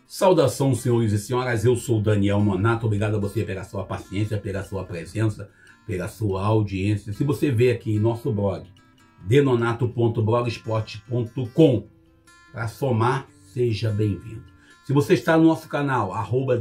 Saudação, senhores e senhoras, eu sou Daniel Nonato, obrigado a você pela sua paciência, pela sua presença, pela sua audiência. Se você vê aqui em nosso blog, denonato.blogspot.com, para somar, seja bem-vindo. Se você está no nosso canal,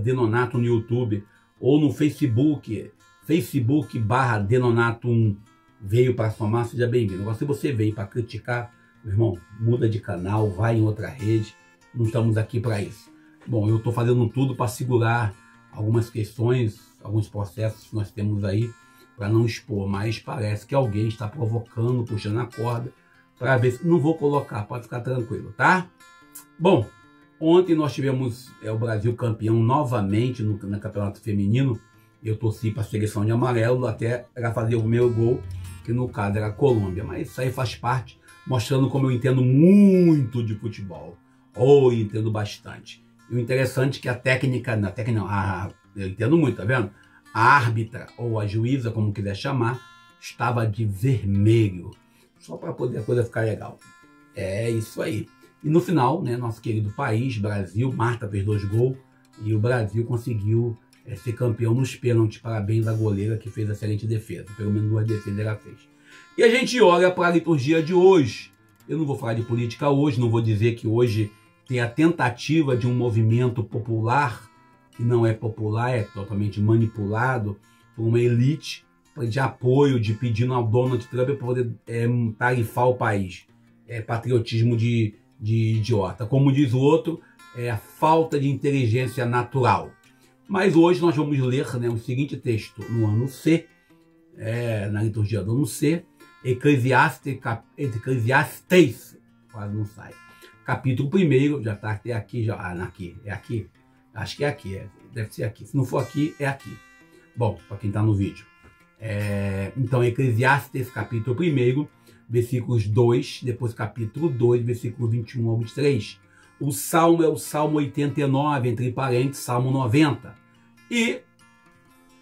@denonato no YouTube, ou no Facebook, Facebook/denonato1, veio para somar, seja bem-vindo. Agora, se você veio para criticar, meu irmão, muda de canal, vai em outra rede, não estamos aqui para isso. Bom, eu estou fazendo tudo para segurar algumas questões, alguns processos que nós temos aí, para não expor, mas parece que alguém está provocando, puxando a corda, para ver se... Não vou colocar, pode ficar tranquilo, tá? Bom, ontem nós tivemos o Brasil campeão novamente no campeonato feminino. Eu torci para a seleção de amarelo, até era fazer o meu gol, que no caso era a Colômbia, mas isso aí faz parte, mostrando como eu entendo muito de futebol, ou entendo bastante. E o interessante é que a técnica, eu entendo muito, tá vendo? A árbitra, ou a juíza, como quiser chamar, estava de vermelho, só para poder a coisa ficar legal. É isso aí. E no final, né, nosso querido país, Brasil, Marta fez 2 gols, e o Brasil conseguiu ser campeão nos pênaltis. Parabéns à goleira que fez excelente defesa, pelo menos 2 defesas ela fez. E a gente olha para a liturgia de hoje. Eu não vou falar de política hoje, não vou dizer que hoje tem a tentativa de um movimento popular, que não é popular, é totalmente manipulado por uma elite de apoio, de pedindo ao Donald Trump para poder tarifar o país. É patriotismo de idiota. Como diz o outro, é a falta de inteligência natural. Mas hoje nós vamos ler, né, o seguinte texto no ano C, na liturgia do ano C, Eclesiastes, quase não sai. Capítulo 1, já está até aqui, já, é aqui, acho que é aqui, deve ser aqui, se não for aqui, é aqui. Bom, para quem está no vídeo. Então, Eclesiastes, capítulo 1, versículos 2, depois capítulo 2, versículo 21 ao 23. O salmo é o Salmo 89, entre parênteses, Salmo 90. E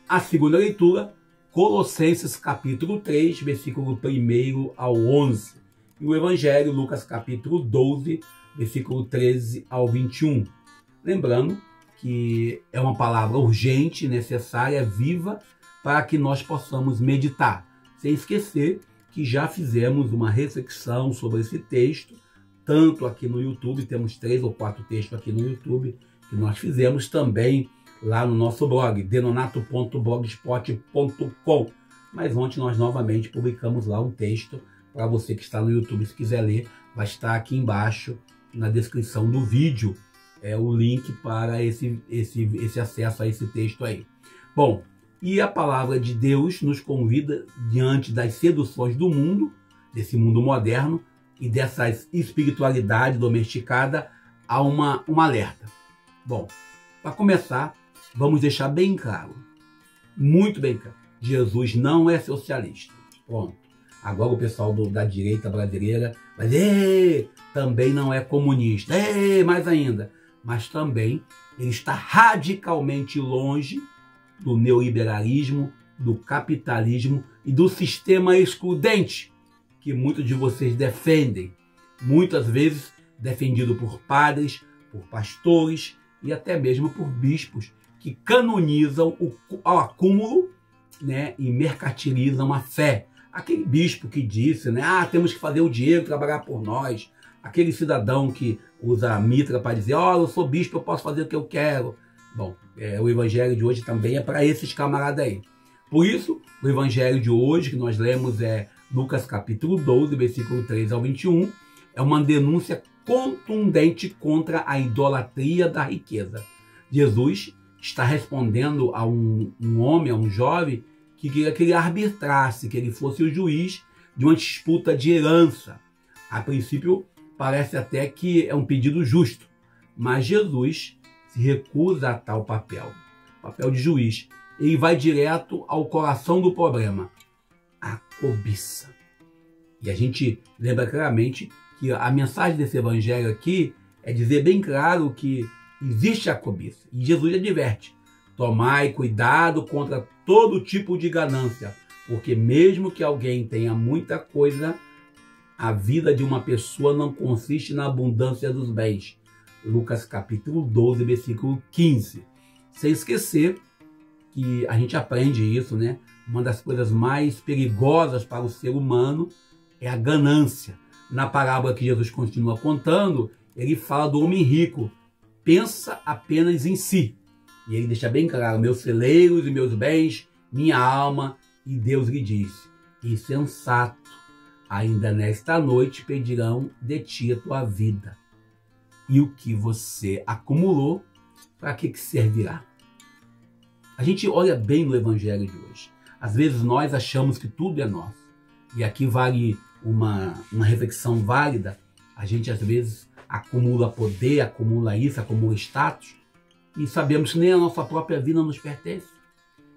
a segunda leitura, Colossenses, capítulo 3, versículo 1 ao 11. E o Evangelho, Lucas capítulo 12, versículo 13 ao 21. Lembrando que é uma palavra urgente, necessária, viva, para que nós possamos meditar. Sem esquecer que já fizemos uma reflexão sobre esse texto, tanto aqui no YouTube, temos 3 ou 4 textos aqui no YouTube, que nós fizemos também lá no nosso blog, denonato.blogspot.com. Mas ontem nós novamente publicamos lá um texto. Para você que está no YouTube, se quiser ler, vai estar aqui embaixo na descrição do vídeo o link para esse acesso a esse texto aí. Bom, e a palavra de Deus nos convida, diante das seduções do mundo, desse mundo moderno e dessa espiritualidade domesticada, a um alerta. Bom, para começar, vamos deixar bem claro, muito bem claro, Jesus não é socialista. Pronto. Agora o pessoal da direita brasileira vai dizer, também não é comunista, mais ainda. Mas também ele está radicalmente longe do neoliberalismo, do capitalismo e do sistema excludente que muitos de vocês defendem. Muitas vezes defendido por padres, por pastores e até mesmo por bispos que canonizam o acúmulo, né, e mercantilizam a fé. Aquele bispo que disse, né, temos que fazer o dinheiro trabalhar por nós. Aquele cidadão que usa a mitra para dizer, eu sou bispo, eu posso fazer o que eu quero. Bom, o evangelho de hoje também é para esses camaradas aí. Por isso, o evangelho de hoje que nós lemos é Lucas capítulo 12, versículo 3 ao 21. É uma denúncia contundente contra a idolatria da riqueza. Jesus está respondendo a um homem, a um jovem, que queria que ele arbitrasse, que ele fosse o juiz de uma disputa de herança. A princípio, parece até que é um pedido justo, mas Jesus se recusa a tal papel de juiz. Ele vai direto ao coração do problema, a cobiça. E a gente lembra claramente que a mensagem desse evangelho aqui é dizer bem claro que existe a cobiça. E Jesus adverte, tomai cuidado contra todo tipo de ganância, porque mesmo que alguém tenha muita coisa, a vida de uma pessoa não consiste na abundância dos bens, Lucas capítulo 12, versículo 15. Sem esquecer que a gente aprende isso, né? Uma das coisas mais perigosas para o ser humano é a ganância. Na parábola que Jesus continua contando, ele fala do homem rico. Pensa apenas em si. E ele deixa bem claro, meus celeiros e meus bens, minha alma. E Deus lhe disse, insensato, ainda nesta noite pedirão de ti a tua vida. E o que você acumulou, para que servirá? A gente olha bem no evangelho de hoje. Às vezes nós achamos que tudo é nosso. E aqui vale uma reflexão válida. A gente às vezes acumula poder, acumula isso, acumula status. E sabemos que nem a nossa própria vida nos pertence.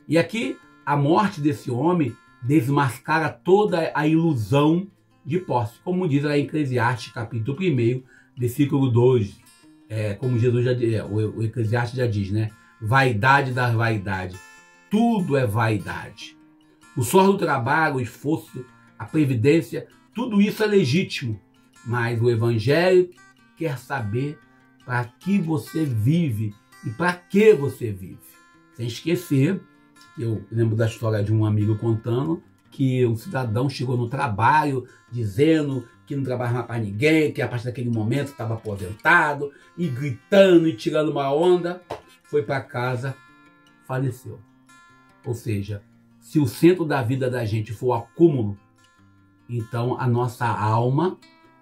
E aqui a morte desse homem desmascara toda a ilusão de posse. Como diz lá em Eclesiastes, capítulo 1, versículo 2. Como Jesus já diz, o Eclesiastes já diz, né? Vaidade da vaidade. Tudo é vaidade. O suor do trabalho, o esforço, a previdência, tudo isso é legítimo. Mas o Evangelho quer saber para que você vive e para que você vive. Sem esquecer, eu lembro da história de um amigo contando que um cidadão chegou no trabalho dizendo que não trabalhava mais para ninguém, que a partir daquele momento estava aposentado, e gritando e tirando uma onda, foi para casa, faleceu. Ou seja, se o centro da vida da gente for o acúmulo, então a nossa alma,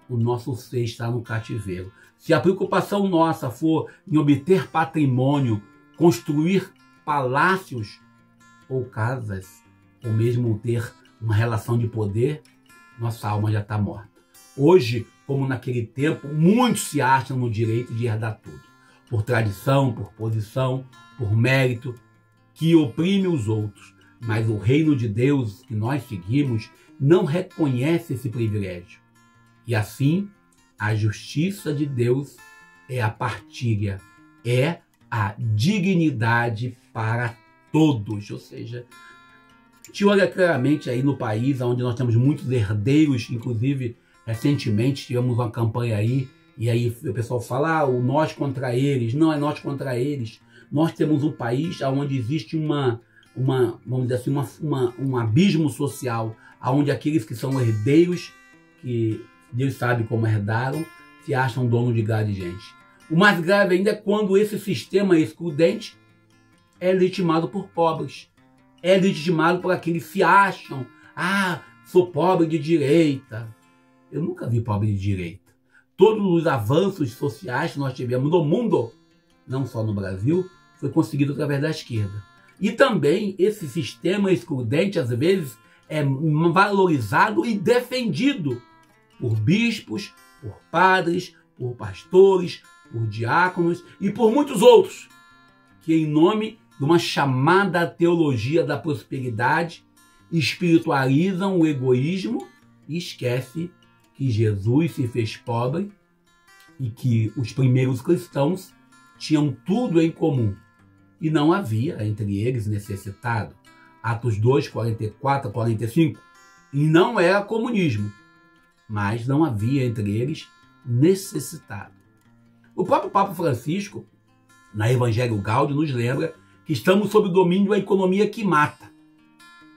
o nosso ser está no cativeiro. Se a preocupação nossa for em obter patrimônio, construir palácios ou casas, ou mesmo ter uma relação de poder, nossa alma já está morta. Hoje, como naquele tempo, muitos se acham no direito de herdar tudo. Por tradição, por posição, por mérito, que oprime os outros. Mas o reino de Deus que nós seguimos não reconhece esse privilégio. E assim, a justiça de Deus é a partilha, é a dignidade para todos. Ou seja, te olha claramente aí no país onde nós temos muitos herdeiros, inclusive recentemente tivemos uma campanha aí, e aí o pessoal fala, o nós contra eles. Não é nós contra eles. Nós temos um país onde existe vamos dizer assim, um abismo social, onde aqueles que são herdeiros, que Deus sabe como herdaram, se acham dono de gado de gente. O mais grave ainda é quando esse sistema excludente é legitimado por pobres. É legitimado por aqueles que se acham, sou pobre de direita. Eu nunca vi pobre de direita. Todos os avanços sociais que nós tivemos no mundo, não só no Brasil, foi conseguido através da esquerda. E também esse sistema excludente, às vezes, é valorizado e defendido por bispos, por padres, por pastores, por diáconos e por muitos outros, que em nome de uma chamada teologia da prosperidade, espiritualizam o egoísmo e esquecem que Jesus se fez pobre e que os primeiros cristãos tinham tudo em comum e não havia entre eles necessitado. Atos 2, 44 a 45. E não era comunismo, mas não havia entre eles necessitado. O próprio Papa Francisco, na Evangelho Gaudium, nos lembra que estamos sob o domínio da economia que mata.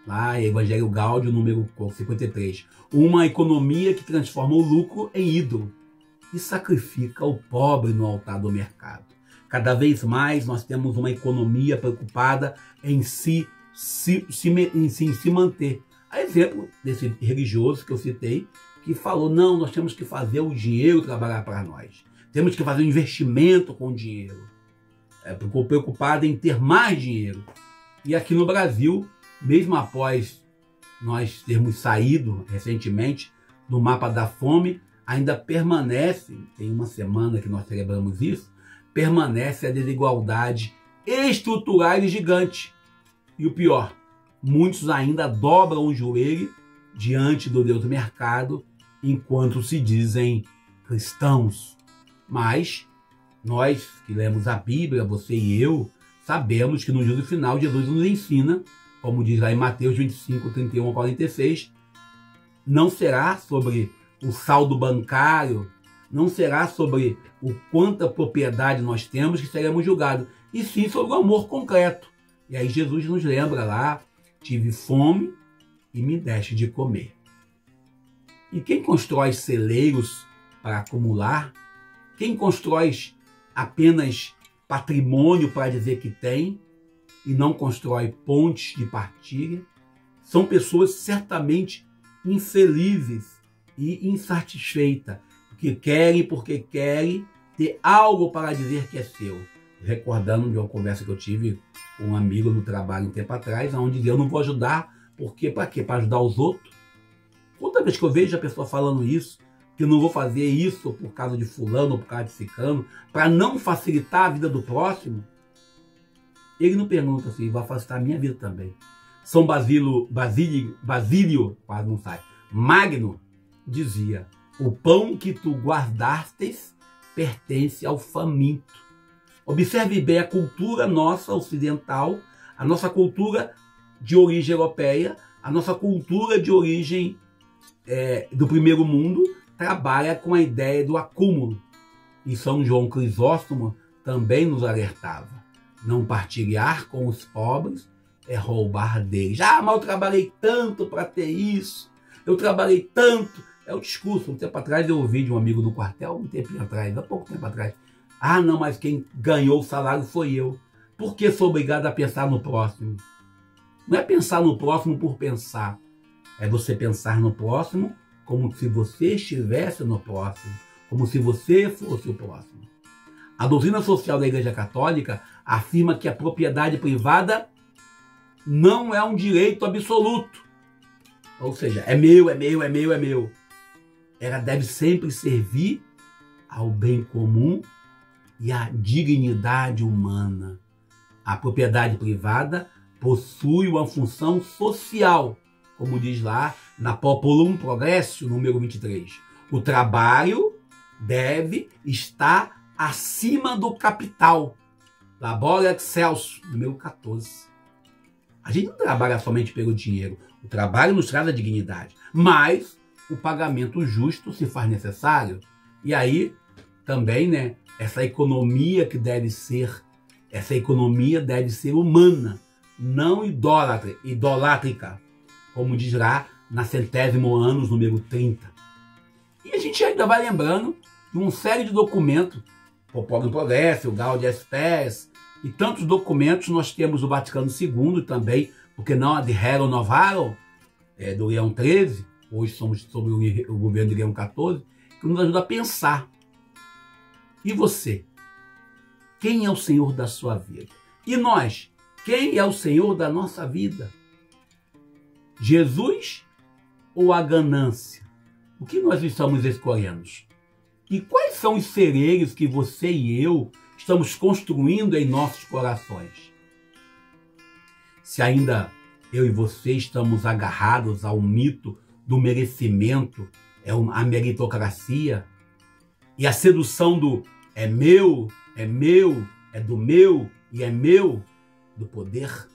Lá, Evangelho Gaudium, número 53. Uma economia que transforma o lucro em ídolo e sacrifica o pobre no altar do mercado. Cada vez mais nós temos uma economia preocupada em se manter. A exemplo desse religioso que eu citei, que falou, não, nós temos que fazer o dinheiro trabalhar para nós. Temos que fazer um investimento com o dinheiro. Ficou preocupado em ter mais dinheiro. E aqui no Brasil, mesmo após nós termos saído recentemente do mapa da fome, ainda permanece, tem uma semana que nós celebramos isso, permanece a desigualdade estrutural e gigante. E o pior, muitos ainda dobram o joelho diante do Deus do mercado, enquanto se dizem cristãos. Mas nós que lemos a Bíblia, você e eu, sabemos que no juízo final Jesus nos ensina, como diz lá em Mateus 25, 31 a 46, não será sobre o saldo bancário, não será sobre o quanta propriedade nós temos que seremos julgados, e sim sobre o amor concreto. E aí Jesus nos lembra lá, tive fome e me deste de comer. E quem constrói celeiros para acumular, quem constrói apenas patrimônio para dizer que tem, e não constrói pontes de partilha, são pessoas certamente infelizes e insatisfeitas, que querem porque querem ter algo para dizer que é seu. Recordando de uma conversa que eu tive com um amigo no trabalho um tempo atrás, onde eu não vou ajudar, porque para quê? Para ajudar os outros? Toda vez que eu vejo a pessoa falando isso, que eu não vou fazer isso por causa de fulano ou por causa de ciclano, para não facilitar a vida do próximo, ele não pergunta assim, vai facilitar a minha vida também. São Basílio, quase não sai, Magno dizia, o pão que tu guardastes pertence ao faminto. Observe bem a cultura nossa ocidental, a nossa cultura de origem europeia, a nossa cultura de origem do primeiro mundo, trabalha com a ideia do acúmulo. E São João Crisóstomo também nos alertava. Não partilhar com os pobres é roubar deles. Ah, mas eu trabalhei tanto para ter isso, eu trabalhei tanto. É o discurso. Um tempo atrás eu ouvi de um amigo no quartel, há pouco tempo atrás. Ah, não, mas quem ganhou o salário foi eu. Por que sou obrigado a pensar no próximo? Não é pensar no próximo por pensar. É você pensar no próximo como se você estivesse no próximo. Como se você fosse o próximo. A doutrina social da Igreja Católica afirma que a propriedade privada não é um direito absoluto. Ou seja, é meu, é meu, é meu, é meu. Ela deve sempre servir ao bem comum e à dignidade humana. A propriedade privada possui uma função social, como diz lá na Populum Progressio, número 23. O trabalho deve estar acima do capital. Labora excelso, número 14. A gente não trabalha somente pelo dinheiro. O trabalho nos traz a dignidade. Mas o pagamento justo se faz necessário. E aí também, né, essa economia deve ser humana, não idolátrica, como diz lá na Centésimo Anos, número 30. E a gente ainda vai lembrando de uma série de documentos, Populum Progressio, Gaudium et Spes, e tantos documentos. Nós temos o Vaticano II também, porque não a de Rerum Novarum, do Leão XIII, hoje somos sobre o governo de Leão XIV, que nos ajuda a pensar. E você? Quem é o Senhor da sua vida? E nós? Quem é o Senhor da nossa vida? Jesus ou a ganância? O que nós estamos escolhendo? E quais são os celeiros que você e eu estamos construindo em nossos corações? Se ainda eu e você estamos agarrados ao mito do merecimento, a meritocracia, e a sedução do é meu, é do meu e é meu, do poder,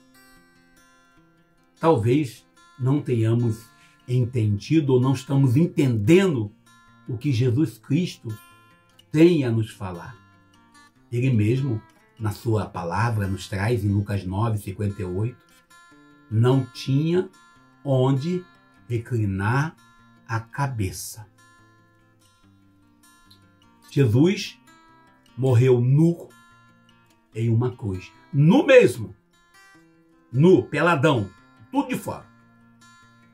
talvez não tenhamos entendido ou não estamos entendendo o que Jesus Cristo tem a nos falar. Ele mesmo, na sua palavra, nos traz em Lucas 9, 58, não tinha onde reclinar a cabeça. Jesus morreu nu em uma cruz. Nu mesmo. Nu, peladão, tudo de fora.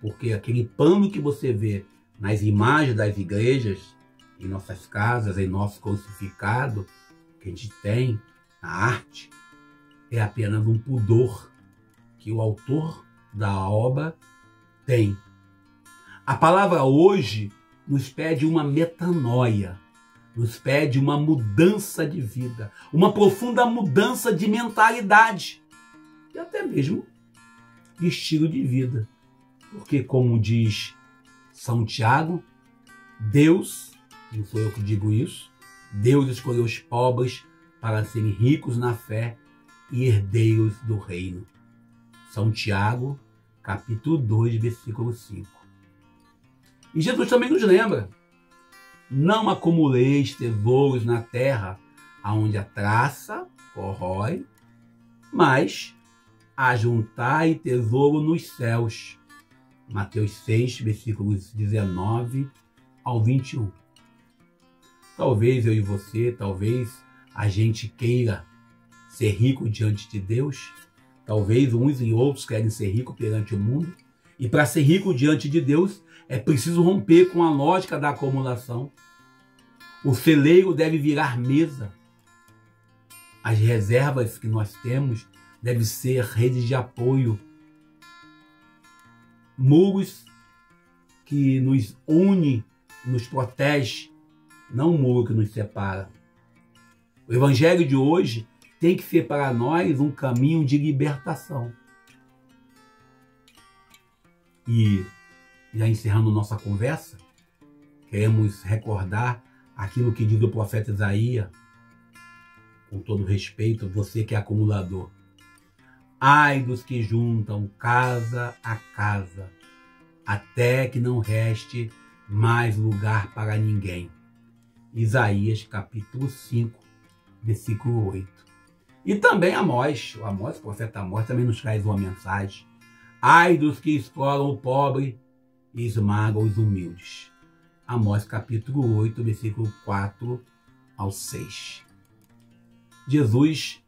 Porque aquele pano que você vê nas imagens das igrejas, em nossas casas, em nosso crucificado, que a gente tem na arte, é apenas um pudor que o autor da obra tem. A palavra hoje nos pede uma metanoia, nos pede uma mudança de vida, uma profunda mudança de mentalidade e até mesmo de estilo de vida. Porque, como diz São Tiago, Deus, não sou eu que digo isso, Deus escolheu os pobres para serem ricos na fé e herdeiros do reino. São Tiago, capítulo 2, versículo 5. E Jesus também nos lembra, não acumuleis tesouros na terra, aonde a traça corrói, mas ajuntai tesouro nos céus. Mateus 6, versículos 19 ao 21. Talvez eu e você, talvez a gente queira ser rico diante de Deus, talvez uns e outros querem ser ricos perante o mundo, e para ser rico diante de Deus é preciso romper com a lógica da acumulação. O celeiro deve virar mesa. As reservas que nós temos devem ser redes de apoio, muros que nos une, nos protege, não um muro que nos separa. O evangelho de hoje tem que ser para nós um caminho de libertação. E, já encerrando nossa conversa, queremos recordar aquilo que diz o profeta Isaías, com todo respeito, você que é acumulador. Ai dos que juntam casa a casa, até que não reste mais lugar para ninguém. Isaías capítulo 5, versículo 8. E também Amós, o profeta Amós também nos traz uma mensagem. Ai dos que exploram o pobre e esmagam os humildes. Amós capítulo 8, versículo 4 ao 6. Jesus,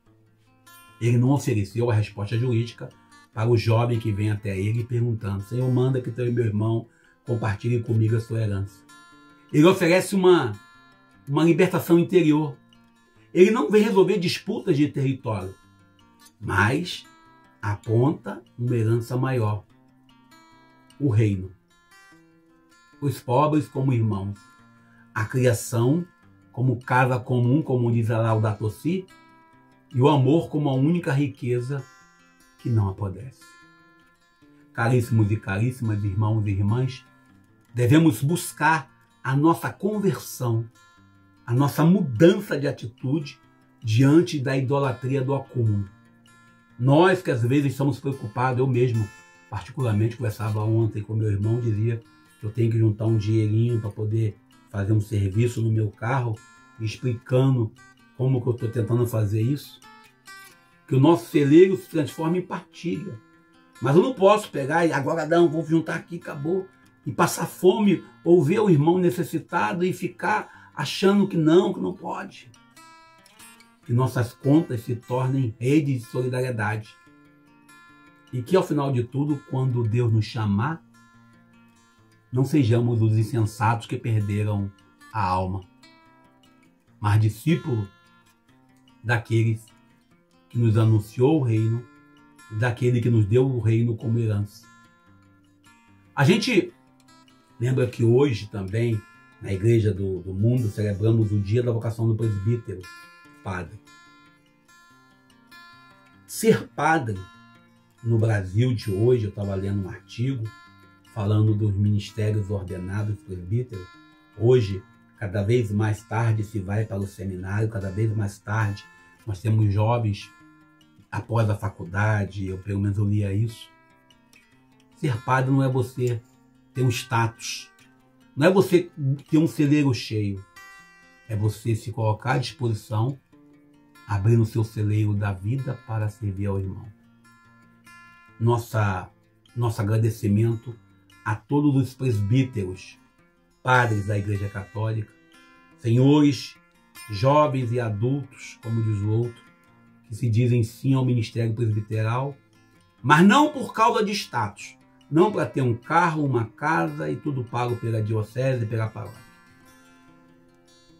ele não ofereceu a resposta jurídica para o jovem que vem até ele perguntando: Senhor, manda que teu e meu irmão compartilhem comigo a sua herança. Ele oferece uma libertação interior. Ele não vem resolver disputas de território, mas aponta uma herança maior: o reino. Os pobres como irmãos, a criação como casa comum, como diz a Laudato Si, e o amor como a única riqueza que não apodrece. Caríssimos e caríssimas irmãos e irmãs, devemos buscar a nossa conversão, a nossa mudança de atitude diante da idolatria do acúmulo. Nós que às vezes estamos preocupados, eu mesmo particularmente conversava ontem com meu irmão, dizia que eu tenho que juntar um dinheirinho para poder fazer um serviço no meu carro, explicando como que eu estou tentando fazer isso. Que o nosso celeiro se transforma em partilha. Mas eu não posso pegar e agora não, vou juntar aqui, acabou. E passar fome ou ver o irmão necessitado e ficar achando que não pode. Que nossas contas se tornem redes de solidariedade. E que ao final de tudo, quando Deus nos chamar, não sejamos os insensatos que perderam a alma, mas discípulos daqueles que nos anunciou o reino, daquele que nos deu o reino como herança. A gente lembra que hoje também, na Igreja do Mundo, celebramos o dia da vocação do presbítero, padre. Ser padre no Brasil de hoje, eu estava lendo um artigo falando dos ministérios ordenados presbíteros. Hoje, cada vez mais tarde se vai para o seminário, cada vez mais tarde nós temos jovens após a faculdade, eu pelo menos eu lia isso. Ser padre não é você ter um status, não é você ter um celeiro cheio, é você se colocar à disposição, abrindo o seu celeiro da vida para servir ao irmão. Nosso agradecimento a todos os presbíteros, padres da Igreja Católica, senhores, jovens e adultos, como diz o outro, que se dizem sim ao ministério presbiteral, mas não por causa de status, não para ter um carro, uma casa e tudo pago pela diocese e pela paróquia,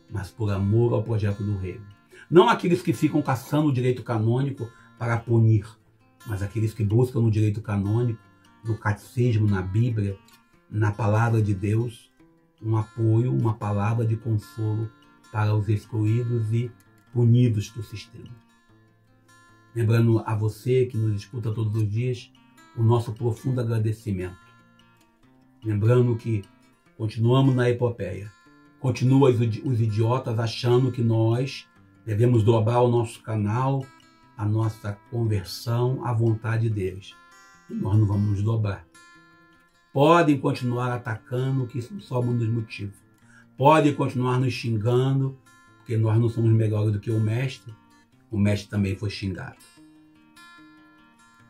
mas por amor ao projeto do reino. Não aqueles que ficam caçando o direito canônico para punir, mas aqueles que buscam no direito canônico, no catecismo, na Bíblia, na palavra de Deus, um apoio, uma palavra de consolo para os excluídos e punidos do sistema. Lembrando a você que nos escuta todos os dias, o nosso profundo agradecimento. Lembrando que continuamos na epopeia. Continuam os idiotas achando que nós devemos dobrar o nosso canal, a nossa conversão à vontade deles. E nós não vamos nos dobrar. Podem continuar atacando, que isso só um dos motivos. Pode continuar nos xingando, porque nós não somos melhores do que o mestre também foi xingado.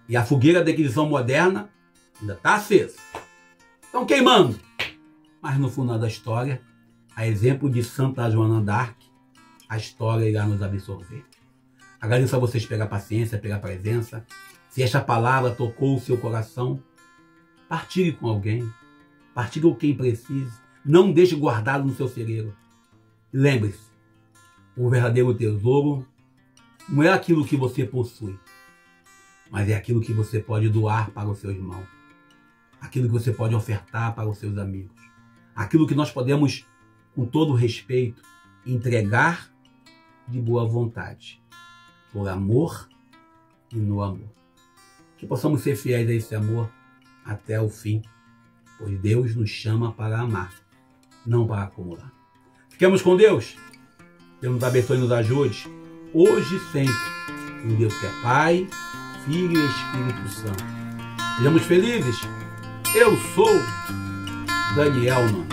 E a fogueira da Inquisição moderna ainda está acesa. Estão queimando. Mas no final da história, a exemplo de Santa Joana d'Arc, a história irá nos absorver. Agradeço a vocês pela paciência, pela presença. Se esta palavra tocou o seu coração, partilhe com alguém. Partilhe com quem precise. Não deixe guardado no seu celeiro. Lembre-se, o verdadeiro tesouro não é aquilo que você possui, mas é aquilo que você pode doar para o seu irmão. Aquilo que você pode ofertar para os seus amigos. Aquilo que nós podemos, com todo respeito, entregar de boa vontade. Por amor e no amor. Que possamos ser fiéis a esse amor até o fim. Pois Deus nos chama para amar, não para acumular. Fiquemos com Deus. Deus nos abençoe e nos ajude. Hoje e sempre. Um Deus que é Pai, Filho e Espírito Santo. Sejamos felizes. Eu sou Daniel Nunes.